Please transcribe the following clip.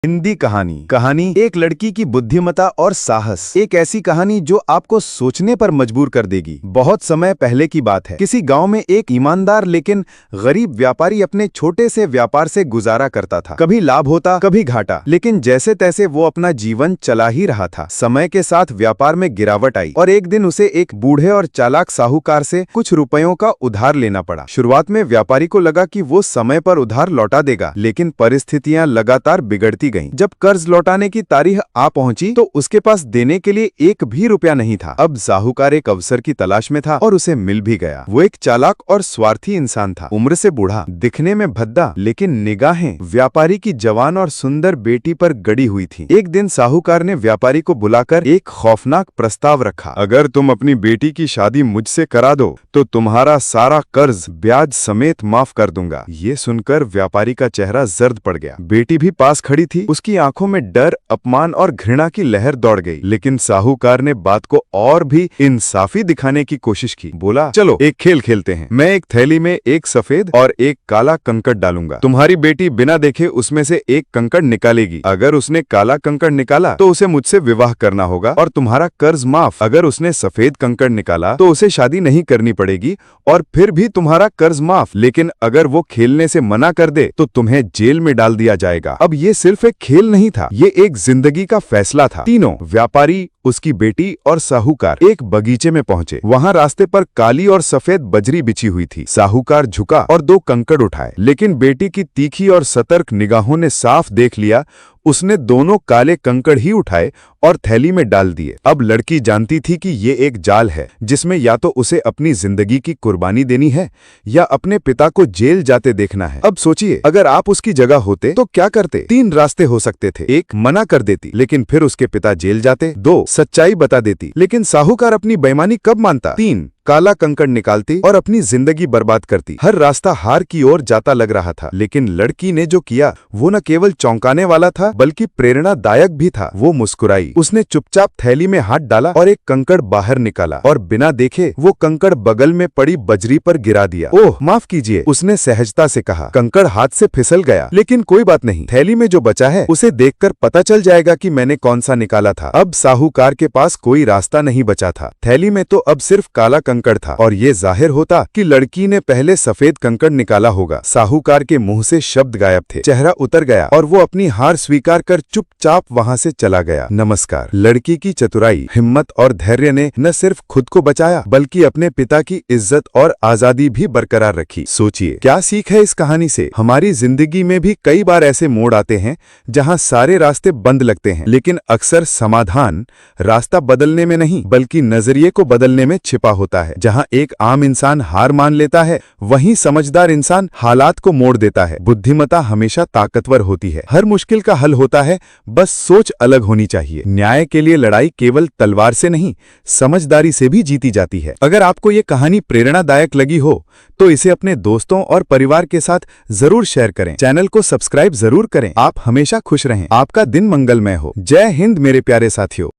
हिंदी कहानी एक लड़की की बुद्धिमत्ता और साहस। एक ऐसी कहानी जो आपको सोचने पर मजबूर कर देगी। बहुत समय पहले की बात है। किसी गांव में एक ईमानदार लेकिन गरीब व्यापारी अपने छोटे से व्यापार से गुजारा करता था। कभी लाभ होता, कभी घाटा, लेकिन जैसे तैसे वो अपना जीवन चला ही रहा था। समय के साथ व्यापार में गिरावट आई और एक दिन उसे एक बूढ़े और चालाक साहूकार से कुछ रुपयों का उधार लेना पड़ा। शुरुआत में व्यापारी को लगा कि वो समय पर उधार लौटा देगा, लेकिन परिस्थितियां लगातार बिगड़ती गईं। जब कर्ज लौटाने की तारीख आ पहुंची तो उसके पास देने के लिए एक भी रुपया नहीं था। अब साहूकार एक अवसर की तलाश में था और उसे मिल भी गया। वो एक चालाक और स्वार्थी इंसान था, उम्र से बूढ़ा, दिखने में भद्दा, लेकिन निगाहें व्यापारी की जवान और सुंदर बेटी पर गड़ी हुई थी। एक दिन साहूकार ने व्यापारी को बुलाकर एक खौफनाक प्रस्ताव रखा। अगर तुम अपनी बेटी की शादी मुझसे करा दो तो तुम्हारा सारा कर्ज ब्याज समेत माफ कर दूंगा। ये सुनकर व्यापारी का चेहरा जर्द पड़ गया। बेटी भी पास खड़ी थी। उसकी आंखों में डर, अपमान और घृणा की लहर दौड़ गई, लेकिन साहूकार ने बात को और भी इंसाफी दिखाने की कोशिश की। बोला, चलो एक खेल खेलते हैं। मैं एक थैली में एक सफेद और एक काला कंकड़ डालूंगा। तुम्हारी बेटी बिना देखे उसमें से एक कंकड़ निकालेगी। अगर उसने काला कंकड़ निकाला तो उसे मुझसे विवाह करना होगा और तुम्हारा कर्ज माफ। अगर उसने सफेद कंकड़ निकाला तो उसे शादी नहीं करनी पड़ेगी और फिर भी तुम्हारा कर्ज माफ। लेकिन अगर वो खेलने से मना कर दे तो तुम्हें जेल में डाल दिया जाएगा। अब ये सिर्फ एक खेल नहीं था, ये एक जिंदगी का फैसला था। तीनों, व्यापारी, उसकी बेटी और साहूकार, एक बगीचे में पहुंचे। वहां रास्ते पर काली और सफेद बजरी बिछी हुई थी। साहूकार झुका और दो कंकड़ उठाए, लेकिन बेटी की तीखी और सतर्क निगाहों ने साफ देख लिया। उसने दोनों काले कंकड़ ही उठाए और थैली में डाल दिए। अब लड़की जानती थी कि ये एक जाल है, जिसमें या तो उसे अपनी जिंदगी की कुर्बानी देनी है या अपने पिता को जेल जाते देखना है। अब सोचिए, अगर आप उसकी जगह होते तो क्या करते? तीन रास्ते हो सकते थे। एक, मना कर देती, लेकिन फिर उसके पिता जेल जाते। दो, सच्चाई बता देती, लेकिन साहूकार अपनी बेईमानी कब मानता? तीन, काला कंकड़ निकालती और अपनी जिंदगी बर्बाद करती। हर रास्ता हार की ओर जाता लग रहा था, लेकिन लड़की ने जो किया वो न केवल चौंकाने वाला था बल्कि प्रेरणादायक भी था। वो मुस्कुराई, उसने चुपचाप थैली में हाथ डाला और एक कंकड़ बाहर निकाला और बिना देखे वो कंकड़ बगल में पड़ी बजरी पर गिरा दिया। ओह, माफ कीजिए, उसने सहजता से कहा। कंकड़ हाथ से फिसल गया, लेकिन कोई बात नहीं, थैली में जो बचा है उसे देखकर पता चल जाएगा कि मैंने कौन सा निकाला था। अब साहूकार के पास कोई रास्ता नहीं बचा था। थैली में तो अब सिर्फ काला कंकड़ था और ये जाहिर होता कि लड़की ने पहले सफेद कंकड़ निकाला होगा। साहूकार के मुंह से शब्द गायब थे, चेहरा उतर गया और वो अपनी हार स्वीकार कर चुपचाप वहां से चला गया। नमस्कार। लड़की की चतुराई, हिम्मत और धैर्य ने न सिर्फ खुद को बचाया बल्कि अपने पिता की इज्जत और आजादी भी बरकरार रखी। सोचिए, क्या सीख है इस कहानी से? हमारी जिंदगी में भी कई बार ऐसे मोड़ आते हैं जहां सारे रास्ते बंद लगते हैं, लेकिन अक्सर समाधान रास्ता बदलने में नहीं बल्कि नजरिए को बदलने में छिपा होता है। जहां एक आम इंसान हार मान लेता है, वहीं समझदार इंसान हालात को मोड़ देता है। बुद्धिमत्ता हमेशा ताकतवर होती है। हर मुश्किल का हल होता है, बस सोच अलग होनी चाहिए। न्याय के लिए लड़ाई केवल तलवार से नहीं, समझदारी से भी जीती जाती है। अगर आपको ये कहानी प्रेरणादायक लगी हो तो इसे अपने दोस्तों और परिवार के साथ जरूर शेयर करें। चैनल को सब्सक्राइब जरूर करें। आप हमेशा खुश रहें। आपका दिन मंगलमय हो। जय हिंद मेरे प्यारे साथियों।